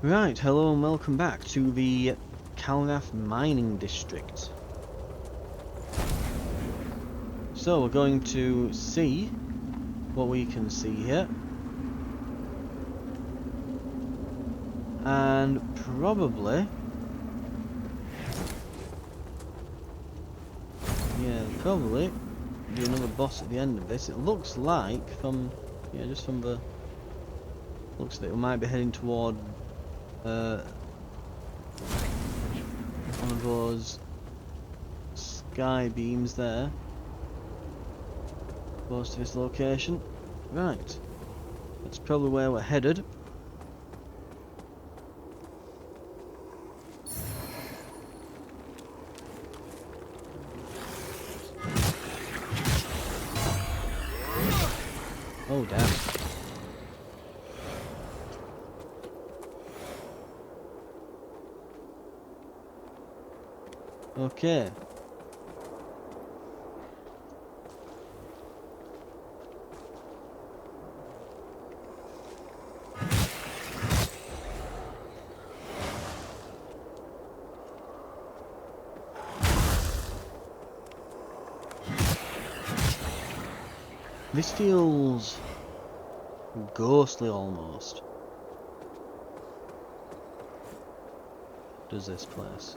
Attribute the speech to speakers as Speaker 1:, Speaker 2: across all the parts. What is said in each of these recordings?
Speaker 1: Right, hello and welcome back to the Kalnath Mining District. So we're going to see what we can see here. And probably... probably be another boss at the end of this. It looks like from... just from the... looks like we might be heading toward... one of those... sky beams there. Close to this location. Right. That's probably where we're headed. Oh damn. Okay. This feels ghostly almost. Does this place?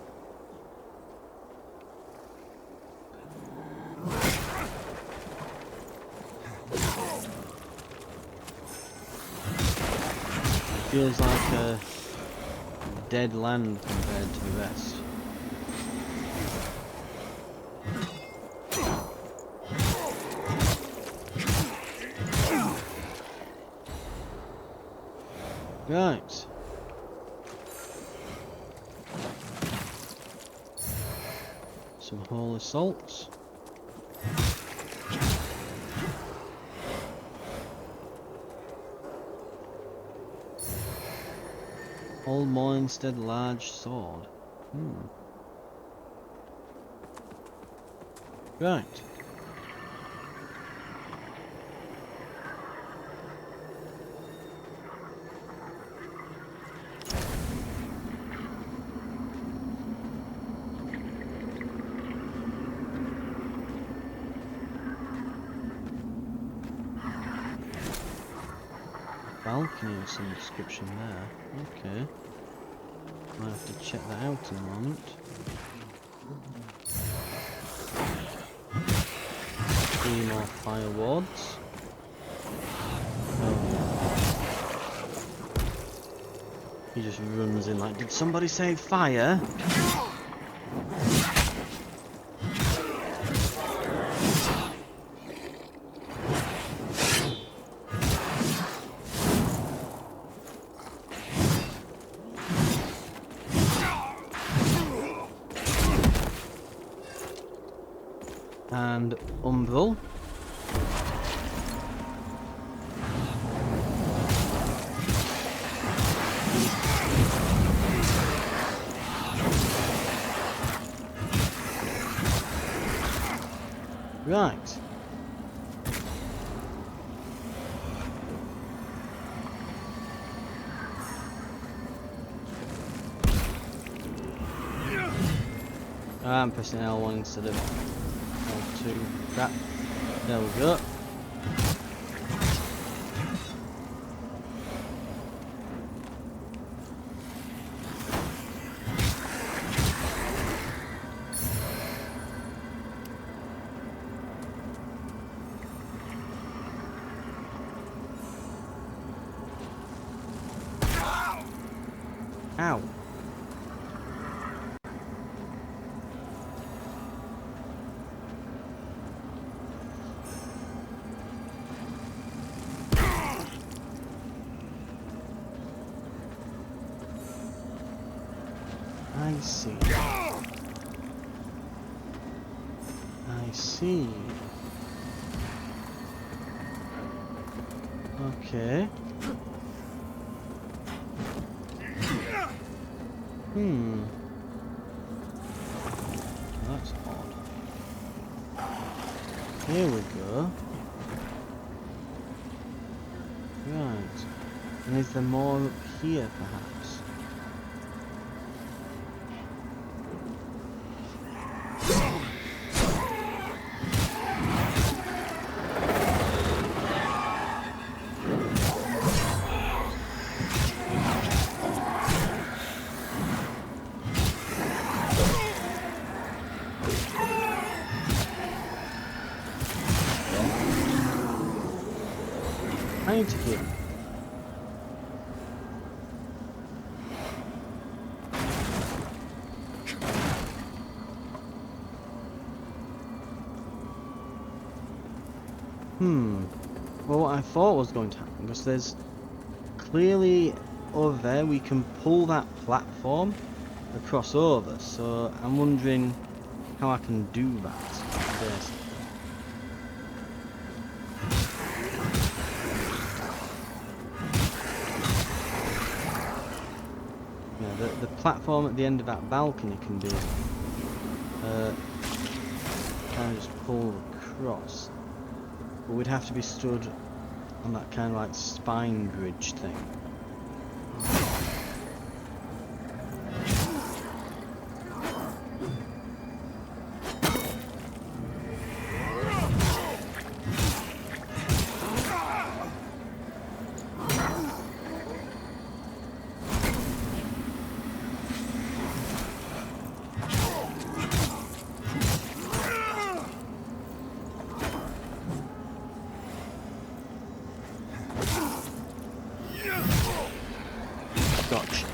Speaker 1: Feels like a dead land compared to the rest. Right. Some holy salts. Old Moinstead large sword. Right. Balcony of some description there. Okay. Might have to check that out in a moment. 3 more fire wards. Oh. He just runs in like, did somebody say fire? And umbral. Right. I'm pressing L1 instead of L2. Crap. There we go. Ow. I see. I see. Okay. That's odd. Here we go. Right. And is there more up here, perhaps? right here. Well, what I thought was going to happen, because there's clearly over there we can pull that platform across over, so I'm wondering how I can do that. Yes. Yeah, the platform at the end of that balcony can be kind of just pulled across, but we'd have to be stood on that kind of like spine bridge thing. Gotcha.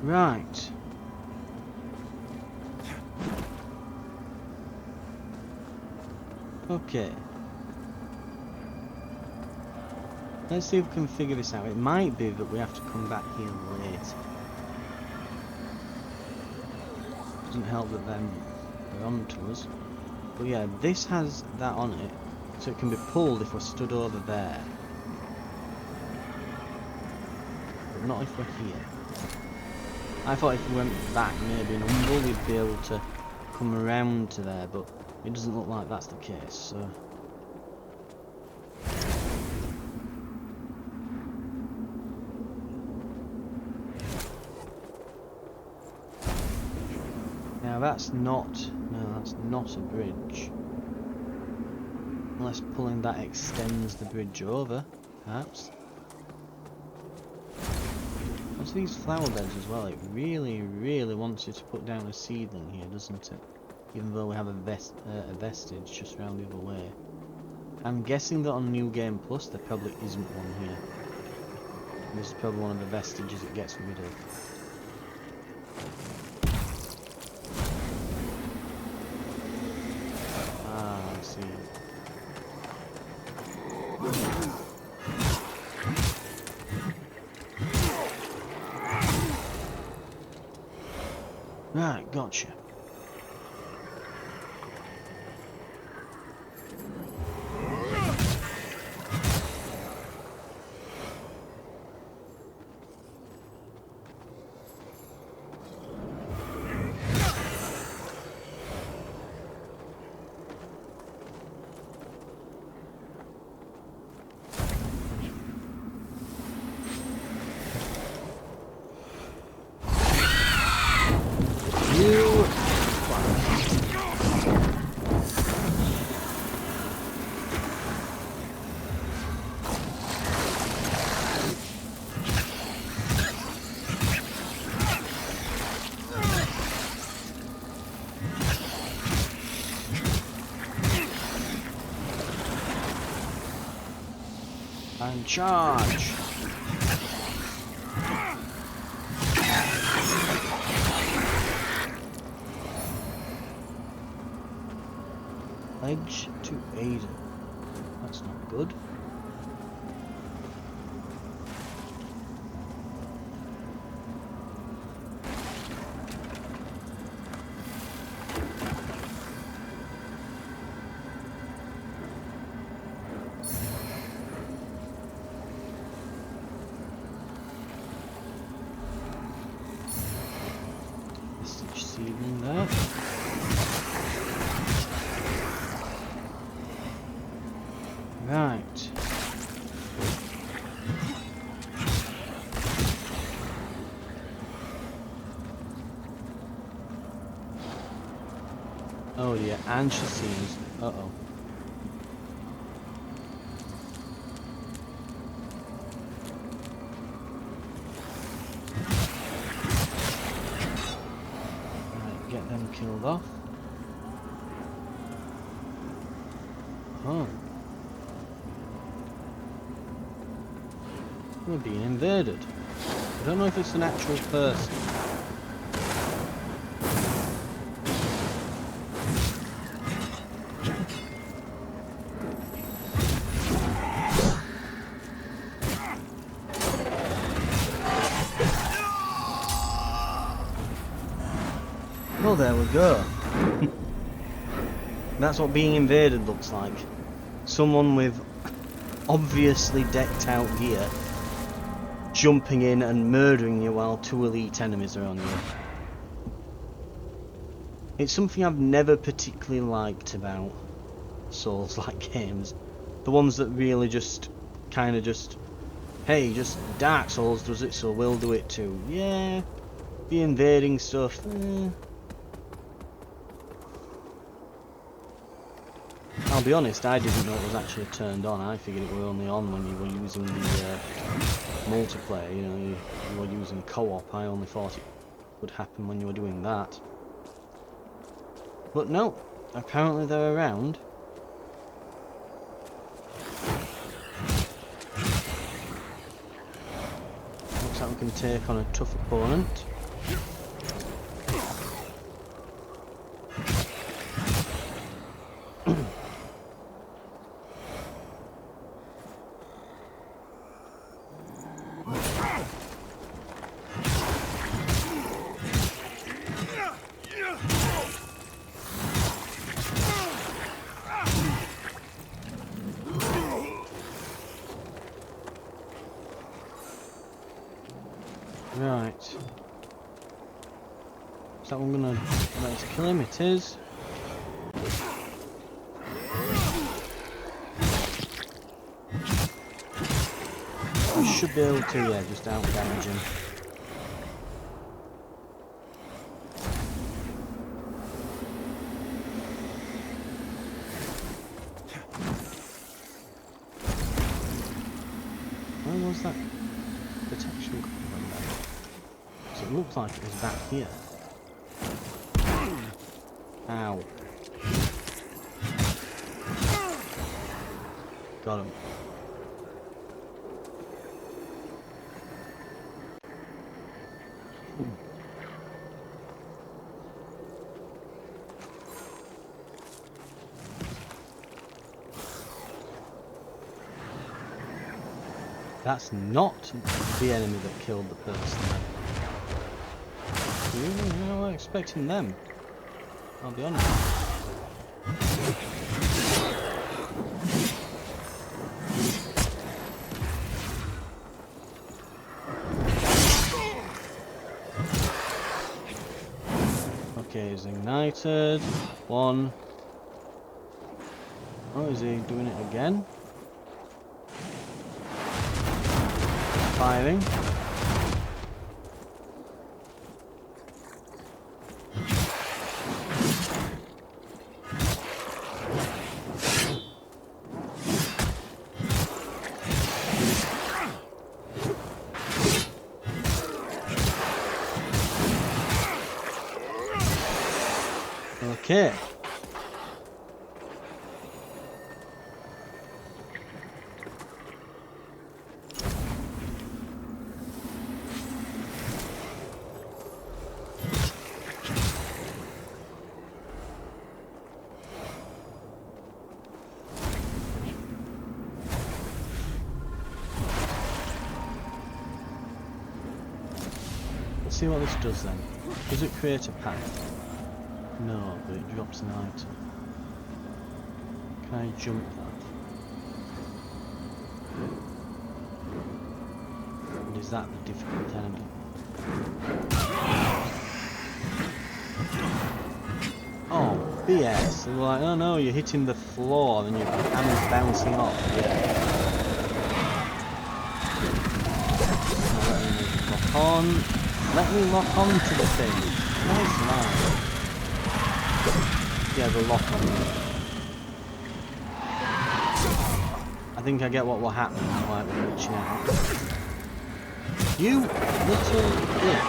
Speaker 1: Right. Okay. Let's see if we can figure this out. It might be that we have to come back here later. Doesn't help that they're onto us. But yeah, this has that on it, so it can be pulled if we're stood over there. But not if we're here. I thought if we went back maybe in Humble we'd be able to come around to there, but it doesn't look like that's the case, so... Now that's not... no, that's not a bridge. Unless pulling that extends the bridge over, perhaps. What's these flower beds as well? It really, really wants you to put down a seedling here, doesn't it? Even though we have a vestige just around the other way. I'm guessing that on New Game Plus there probably isn't one here. This is probably one of the vestiges it gets rid of. Ah, I see. Right, gotcha. And charge! Pledge to Adyr. That's not good. Seedling there. Right. dear, and she seems... Uh-oh. Right, get them killed off. Oh. We're being invaded. I don't know if it's an actual person. Well, there we go. That's what being invaded looks like. Someone with obviously decked out gear jumping in and murdering you while two elite enemies are on you. It's something I've never particularly liked about Souls-like games. The ones that really just kind of just, hey, just Dark Souls does it, so we'll do it too. Yeah, the invading stuff. I'll be honest, I didn't know it was actually turned on. I figured it were only on when you were using the multiplayer, you know, you were using co-op. I only thought it would happen when you were doing that. But no, apparently they're around. Looks like we can take on a tough opponent. Right. Is that one gonna let us kill him? It is. I should be able to, yeah, just out damage him. Where was that protection coming from there? So it looked like it was back here. Ow. Got him. That's not the enemy that killed the person. I was expecting them. I'll be honest. Okay, he's ignited. One. Oh, is he doing it again? Firing. Okay. Let's see what this does then. Does it create a path? No, but it drops an item. Can I jump that? And is that the difficult enemy? Oh, BS. They're like, oh no, you're hitting the floor and your hammer's bouncing off. Yeah. Now let me lock on. Let me lock on to the thing. Nice line. Yeah, the lock on it. I think I get what will happen, like we're reaching out. You little bit.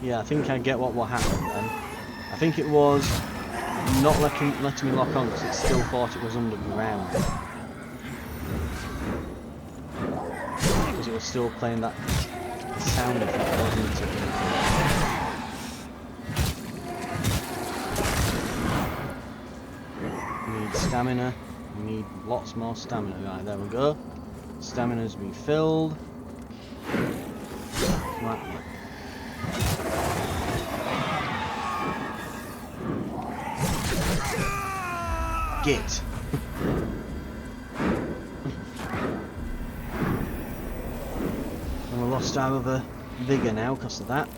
Speaker 1: Yeah, I think I get what will happen then. I think it was not letting me lock on because it still thought it was underground. Because it was still playing that sound effect, wasn't it? We need stamina. We need lots more stamina. Right, there we go. Stamina's been filled. Right. Get. And we lost our other vigor now because of that.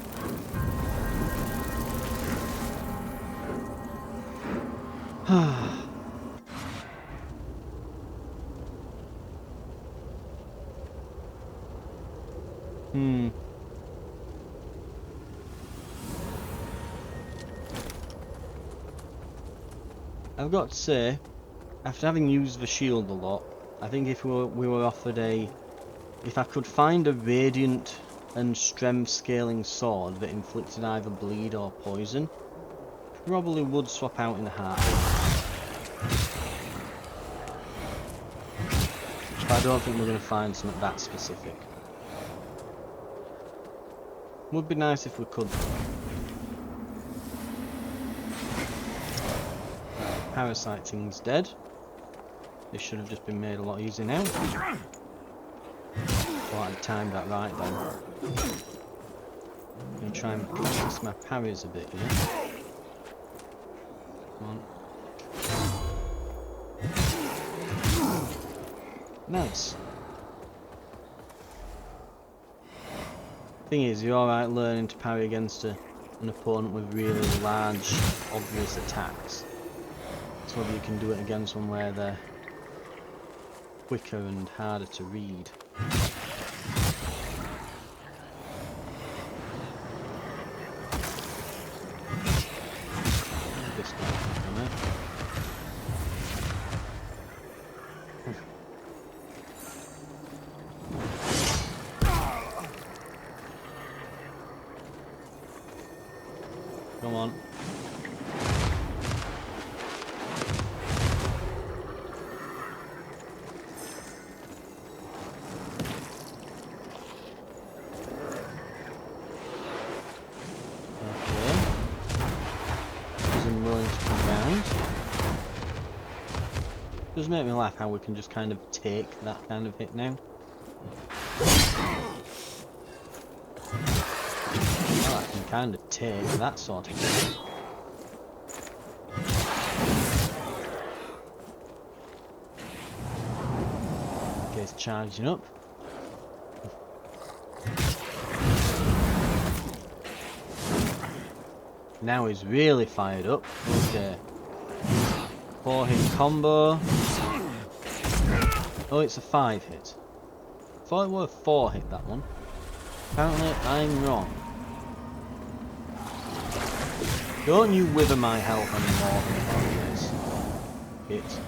Speaker 1: I've got to say, after having used the shield a lot, I think if we were offered if I could find a radiant and strength scaling sword that inflicted either bleed or poison, probably would swap out in a heartbeat. But I don't think we're going to find something that specific. Would be nice if we could. Parasite thing's dead. This should have just been made a lot easier now. Thought I'd timed that right then. I'm going to try and practice my parries a bit here. Come on. Nice. Thing is, you're alright learning to parry against an opponent with really large, obvious attacks. So whether you can do it against one where they're quicker and harder to read. This guy from there. Come on. Does make me laugh how we can just kind of take that kind of hit now. Well, I can kind of take that sort of hit. Okay, it's charging up. Now he's really fired up. Okay. 4-hit combo. Oh, it's a 5-hit. Thought it was a 4-hit, that one. Apparently, I'm wrong. Don't you wither my health anymore than this. Hit.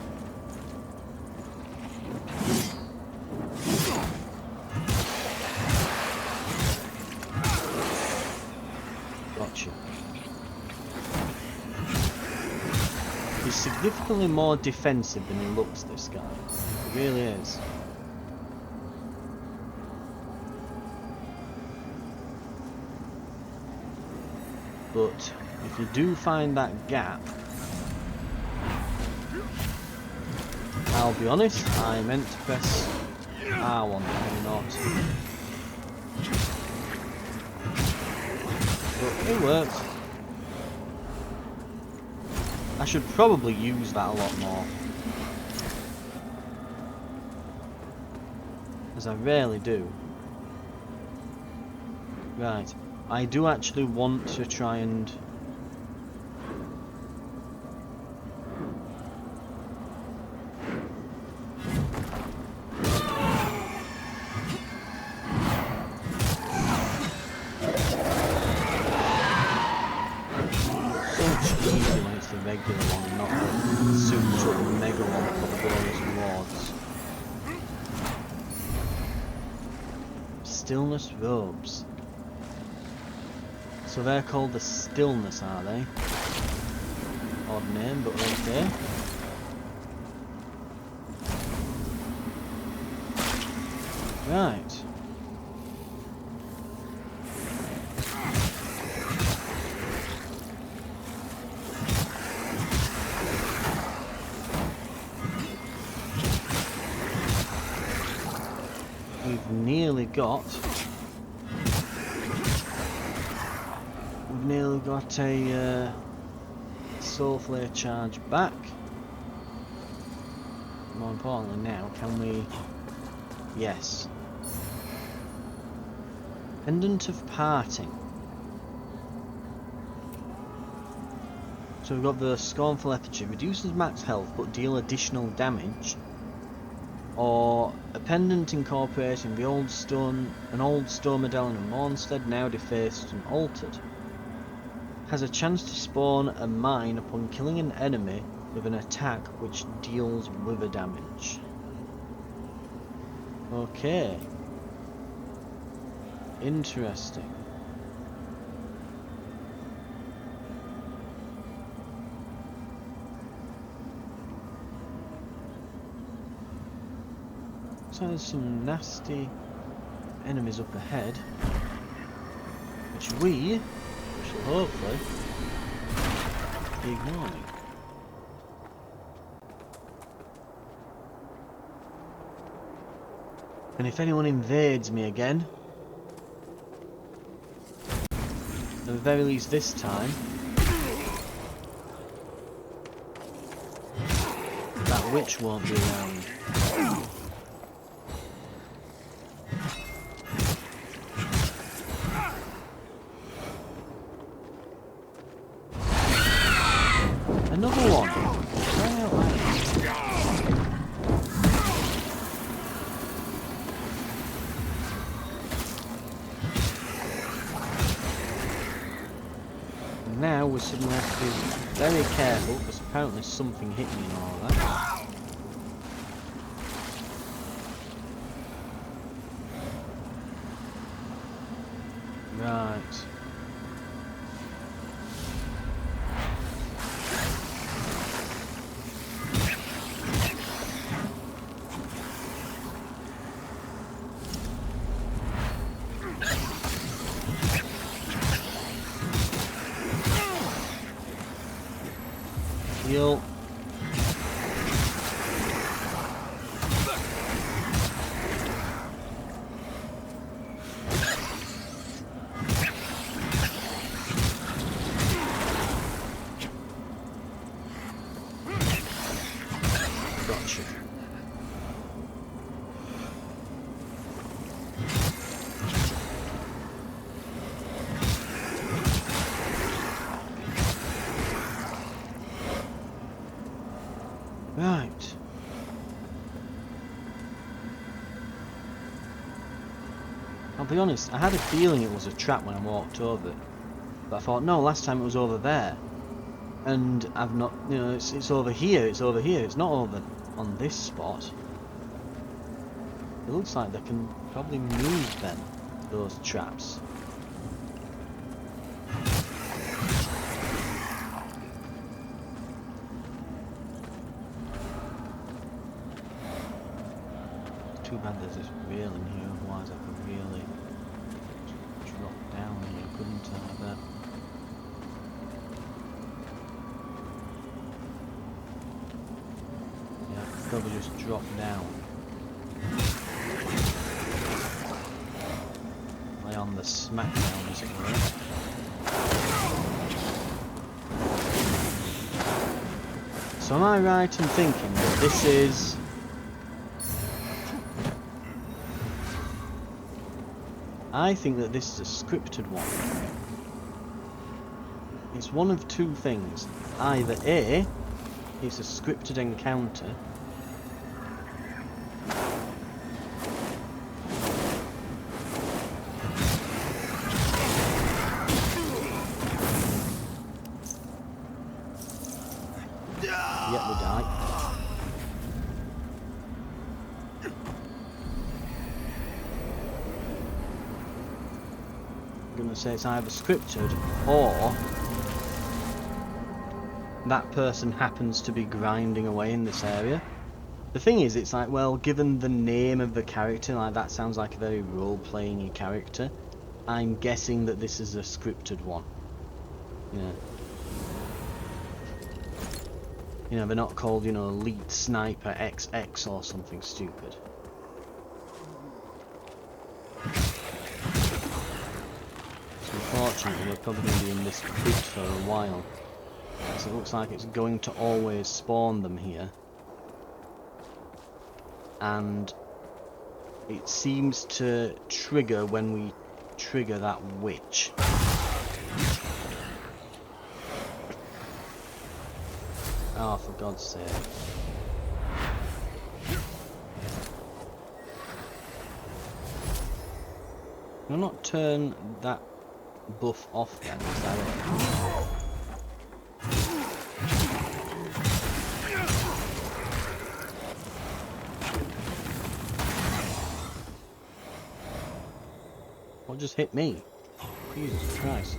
Speaker 1: Gotcha. He's significantly more defensive than he looks, this guy. He really is. But if you do find that gap, I'll be honest, I meant to press R1 and not. But it worked. I should probably use that a lot more. As I rarely do. Right. I do actually want to try and... Such one and not the souped up mega one for the bonus rewards. Stillness robes. So they're called the Stillness, are they? Odd name, but okay. Right. We've nearly got a soul flare charge back. More importantly now, can we... Yes. Pendant of Parting. So we've got the Scornful Effigy. Reduces max health but deal additional damage. Or a pendant incorporating an old stone medallion of Mornstead, now defaced and altered. Has a chance to spawn a mine upon killing an enemy with an attack which deals wither damage. Okay. Interesting. So there's some nasty enemies up ahead, which we shall hopefully be ignoring. And if anyone invades me again, at the very least this time, that witch won't be around. Another one! Crying out loud. Now we suddenly have to be very careful because apparently something hit me and all that. Right. Heal. Gotcha. Right. I'll be honest, I had a feeling it was a trap when I walked over it. But I thought, no, last time it was over there. And I've not, you know, it's over here, it's over here, it's not over on this spot. It looks like they can probably move then, those traps. Too bad there's this railing here, otherwise I could really drop down here, couldn't I? But yeah, I could probably just drop down. Lay on the smackdown, as it were. So am I right in thinking that this is... I think that this is a scripted one. It's one of two things. Either A, it's a scripted encounter, Yet we die. I'm gonna say it's either scripted or that person happens to be grinding away in this area. The thing is, it's like, well, given the name of the character, like that sounds like a very role-playing-y character. I'm guessing that this is a scripted one. Yeah. You know, they're not called, you know, Elite Sniper XX or something stupid. So unfortunately, we're probably going to be in this pit for a while. So it looks like it's going to always spawn them here. And it seems to trigger when we trigger that witch. Oh, for God's sake. Will not turn that buff off then, is that it? What just hit me? Jesus Christ.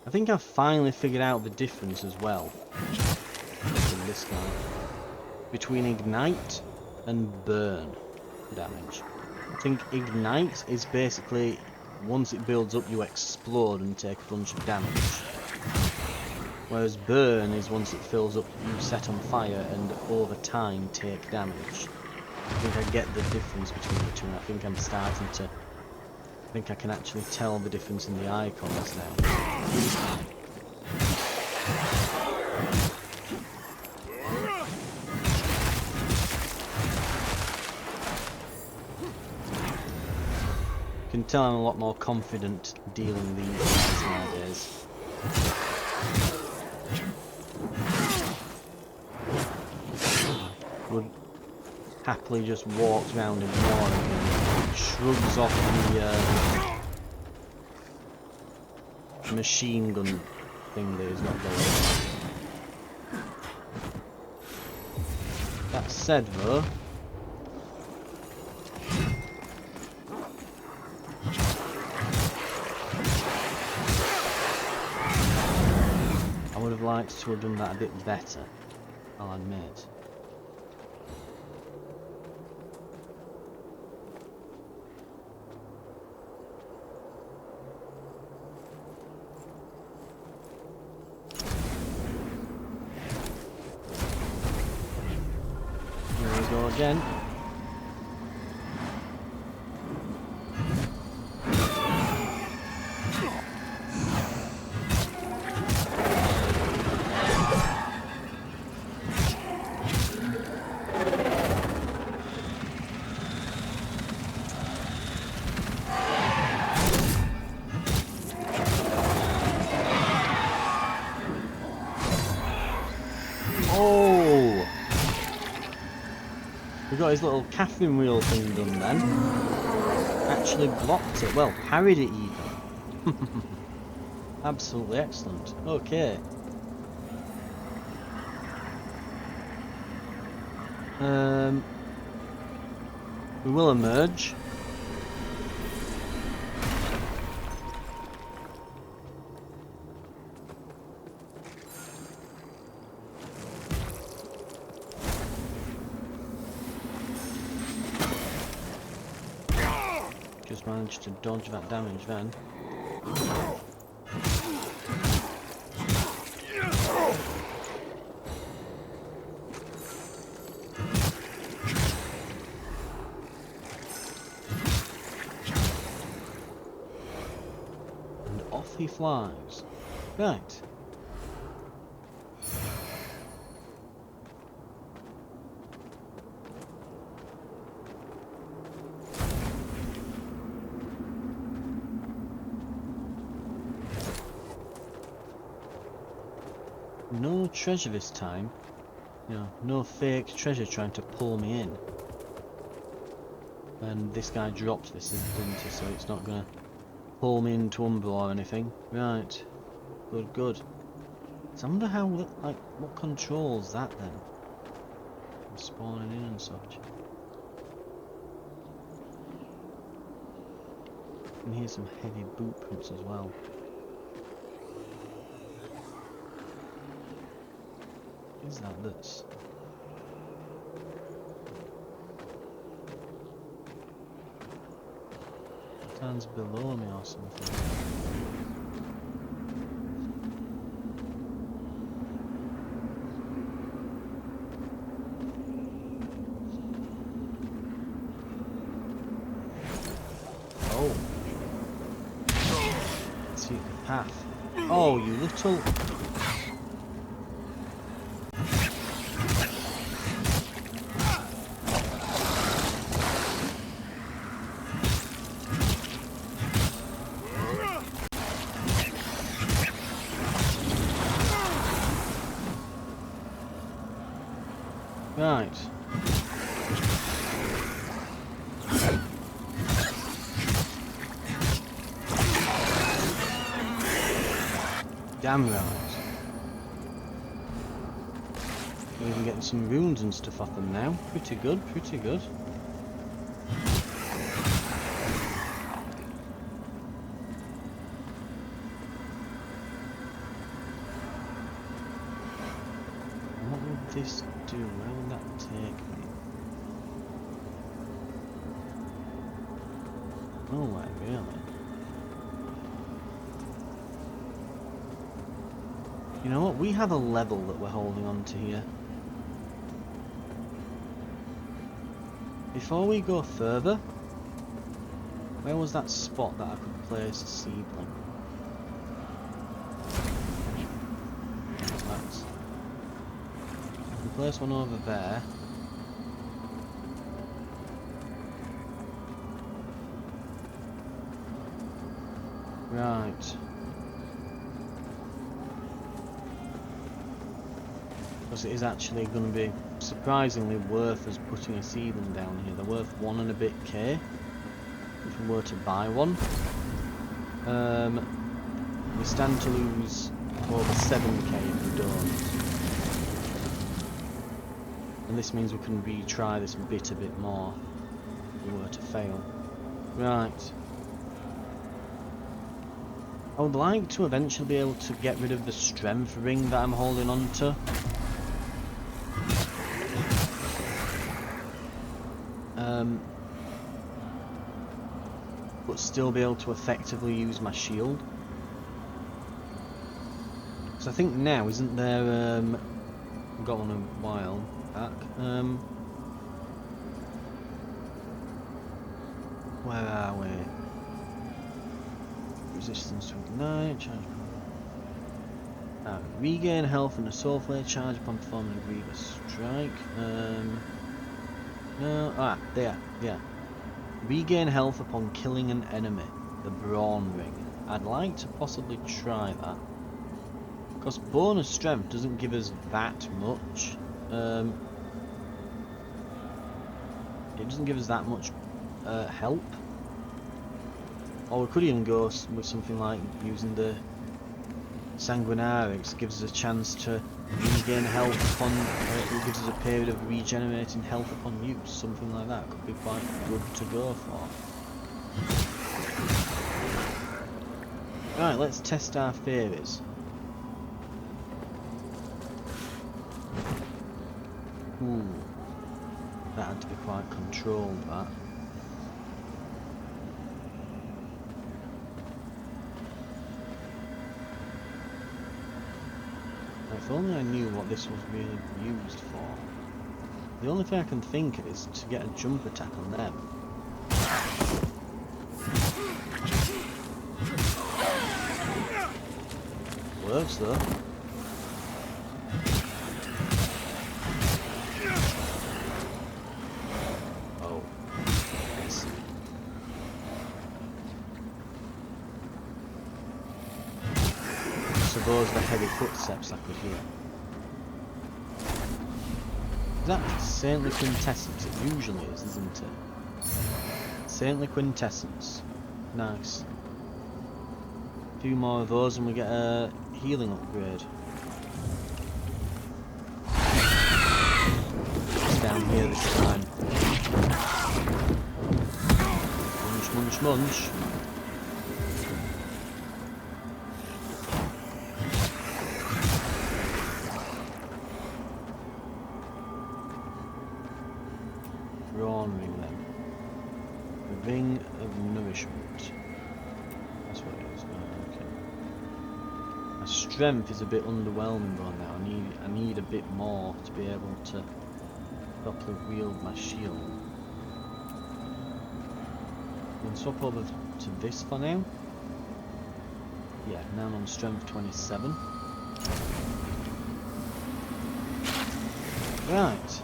Speaker 1: I think I've finally figured out the difference as well in this guy between ignite and burn damage. I think ignite is basically once it builds up you explode and take a bunch of damage, whereas burn is once it fills up you set on fire and over time take damage. I think I get the difference between the two, and I think I'm starting to... I think I can actually tell the difference in the icons now. You can tell I'm a lot more confident dealing these guys nowadays. Would happily just walks around in the morning and shrugs off the machine gun thing that is not going. That said though, I would have liked to have done that a bit better, I'll admit. Again. Oh! We got his little Catherine wheel thing done then. Actually blocked it. Well, parried it even. Absolutely excellent. Okay. We will emerge. Just managed to dodge that damage then. And off he flies. Right. No treasure this time. You know, no fake treasure trying to pull me in. And this guy dropped this, didn't he? So it's not gonna pull me into Umbra or anything. Right. Good, good. So I wonder how, like, what controls that then? Spawning in and such. And here's some heavy boot prints as well. Is that this? Stands below me or something. Oh. See the path. Oh, you little... Right. Damn right. We're even getting some runes and stuff off them now. Pretty good, pretty good. What would this do? Where would that take me? Nowhere, really. You know what? We have a level that we're holding on to here. Before we go further, where was that spot that I could place a seedling? That's... I can place one over there. Right. Because it is actually going to be surprisingly worth us putting a seedling down here. They're worth 1 and a bit K if we were to buy one. We stand to lose over 7K if we don't. And this means we can retry this bit a bit more if we were to fail. Right. I would like to eventually be able to get rid of the strength ring that I'm holding on to. But still be able to effectively use my shield. Because I think now, isn't there, I've got one a while back, where are we? Resistance to ignite, charge upon... regain health and a soul flare, charge upon performing a grievous strike. No, there, yeah. Regain health upon killing an enemy. The brawn ring. I'd like to possibly try that. Because bonus strength doesn't give us that much. It doesn't give us that much help. Or we could even go with something like using the Sanguinarix. Gives us a chance to regain health upon, it gives us a period of regenerating health upon use. Something like that could be quite good to go for. Right, let's test our theories. Ooh, that had to be quite controlled, that. If only I knew what this was really used for. The only thing I can think of is to get a jump attack on them. Works though. Oh. Yes. So those are the heavy footsteps I could hear. Is that Saintly Quintessence? It usually is, isn't it? Saintly Quintessence. Nice. A few more of those and we get a healing upgrade. down here this time. Munch, munch, munch. Prawn ring then. The ring of nourishment. That's what it is. Oh, okay. My strength is a bit underwhelming right now. I need a bit more to be able to properly wield my shield. I'm going to swap over to this for now. Yeah, now I'm on strength 27. Right.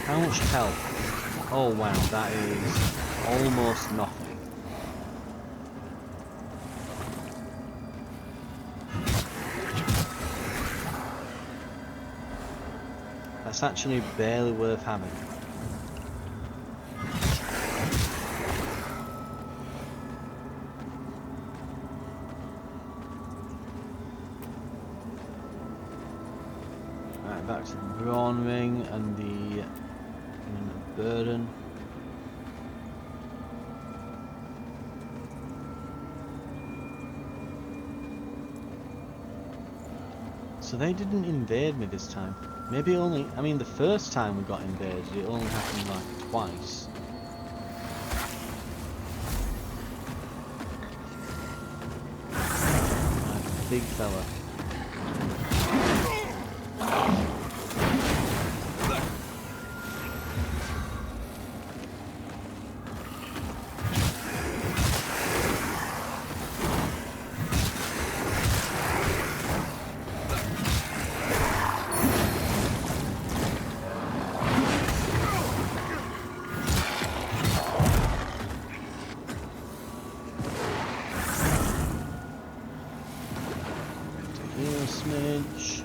Speaker 1: How much health? Oh wow, that is almost nothing. That's actually barely worth having. Right, back to the brawn ring and the burden. So they didn't invade me this time. Maybe only, I mean the first time we got invaded it only happened like twice. Right, big fella. Smidge.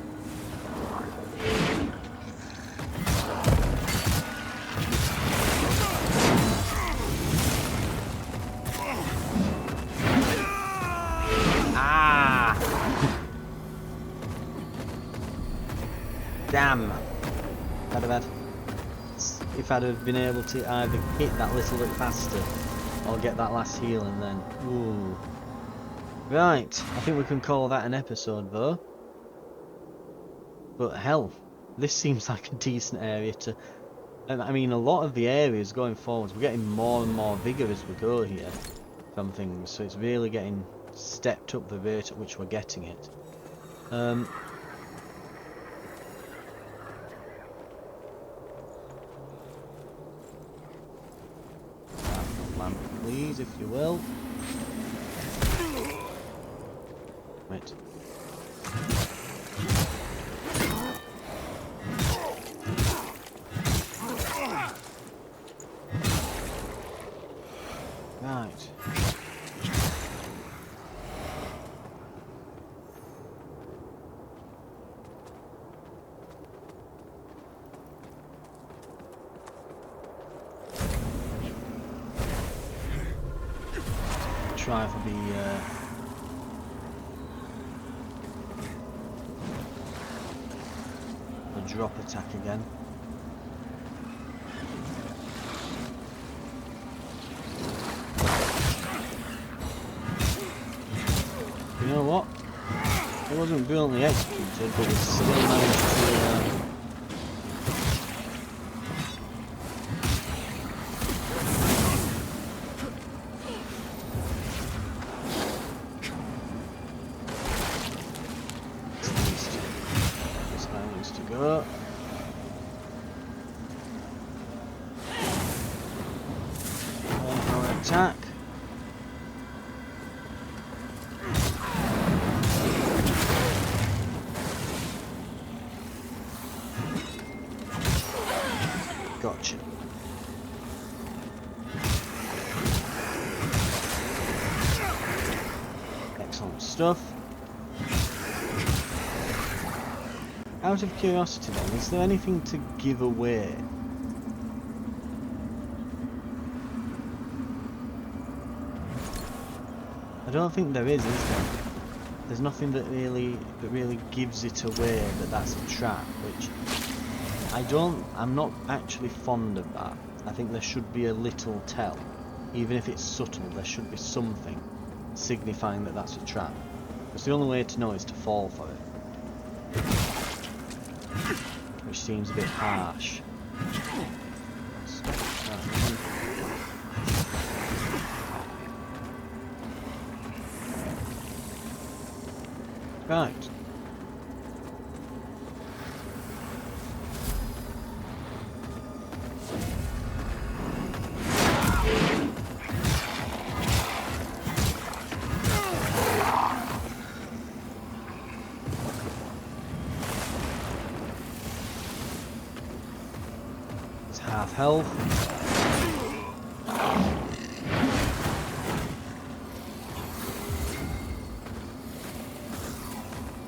Speaker 1: Ah! Damn! Bad. If I'd have been able to either hit that little bit faster or get that last heal and then... Ooh. Right, I think we can call that an episode though. But hell, this seems like a decent area to... I mean, a lot of the areas going forwards, we're getting more and more vigour as we go here from things, so it's really getting stepped up the rate at which we're getting it. Lamp, please, if you will. Wait. Right. Try for the drop attack again. You know what? It wasn't brilliantly executed, but we still managed to... This guy needs to go. Our attack. Gotcha. Excellent stuff. Out of curiosity then, is there anything to give away? I don't think there is there? there's nothing that really gives it away that that's a trap, which I'm not actually fond of that. I think there should be a little tell. Even if it's subtle, there should be something signifying that that's a trap. Because the only way to know is to fall for it. Which seems a bit harsh. Right. It's half health.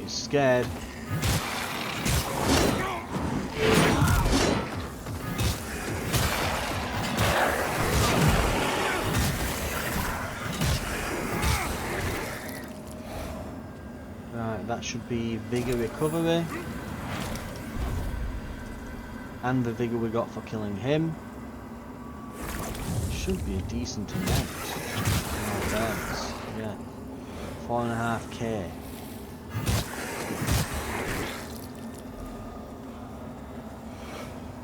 Speaker 1: He's scared. Right, that should be vigor recovery. And the vigor we got for killing him. Should be a decent amount. Oh, thanks. Yeah. 4.5k.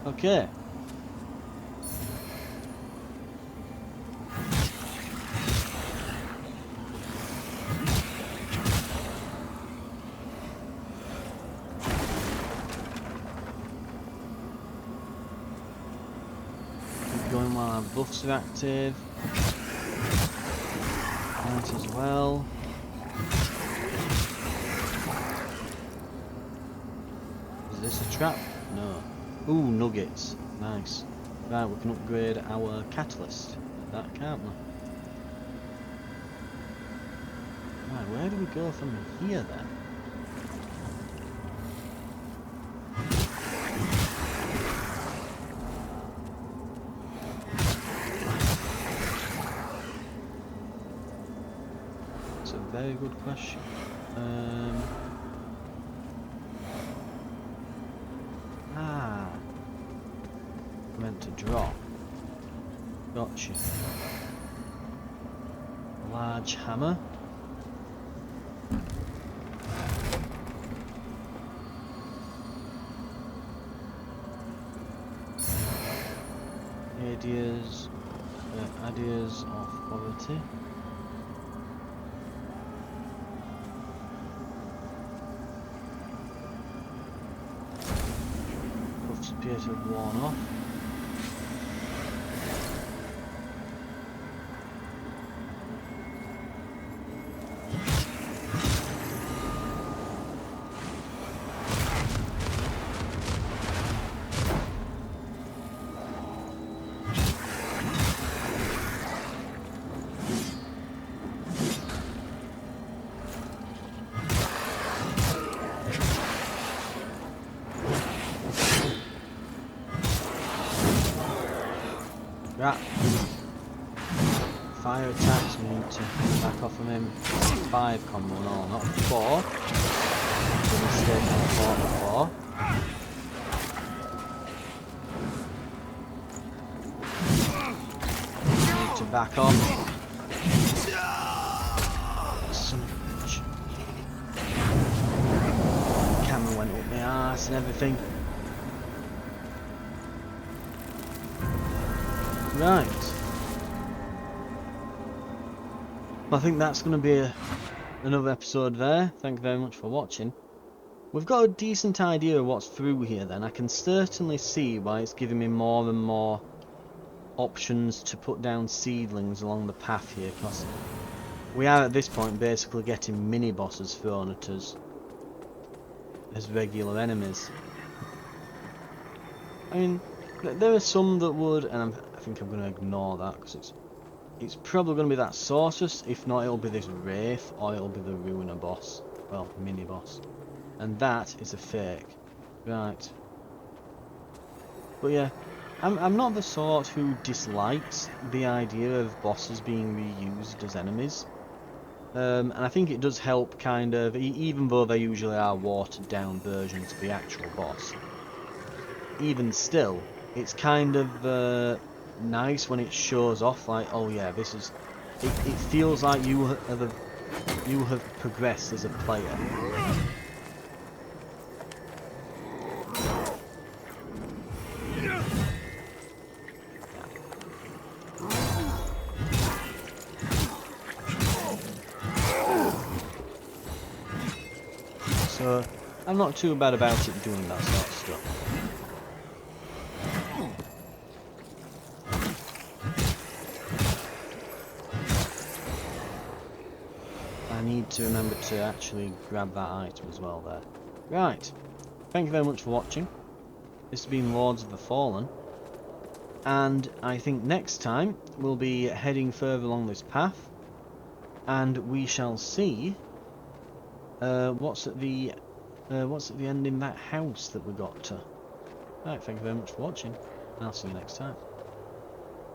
Speaker 1: Okay. Keep going while our buffs are active. That as well. Is this a trap? No. Ooh, nuggets. Nice. Right, we can upgrade our catalyst. That, can't we? Right, where do we go from here then? It's a very good question. Meant to drop. Gotcha. Large hammer. Adyr's authority. Buffs appear to have worn off. Right. Fire attacks, we need to back off of him. 5 combo and all, not 4. The mistake on 4. Need to back off. Son of a bitch. Camera went up my arse and everything. Right. I think that's going to be another episode there. Thank you very much for watching. We've got a decent idea of what's through here then. I can certainly see why it's giving me more and more options to put down seedlings along the path here, because we are at this point basically getting mini bosses thrown at us as regular enemies. I mean, there are some that would, and I think I'm going to ignore that because it's probably going to be that sorceress. If not, it'll be this wraith, or it'll be the ruiner boss, well, mini boss, and that is a fake. Right. But yeah, I'm not the sort who dislikes the idea of bosses being reused as enemies. And I think it does help kind of, even though they usually are watered down versions of the actual boss, even still, it's kind of nice when it shows off like, oh yeah, this is, it feels like you have progressed as a player. So I'm not too bad about it doing that sort of stuff. I need to remember to actually grab that item as well there. Right, thank you very much for watching. This has been Lords of the Fallen, and I think next time we'll be heading further along this path, and we shall see what's at the end in that house that we got to. Right, thank you very much for watching, and I'll see you next time.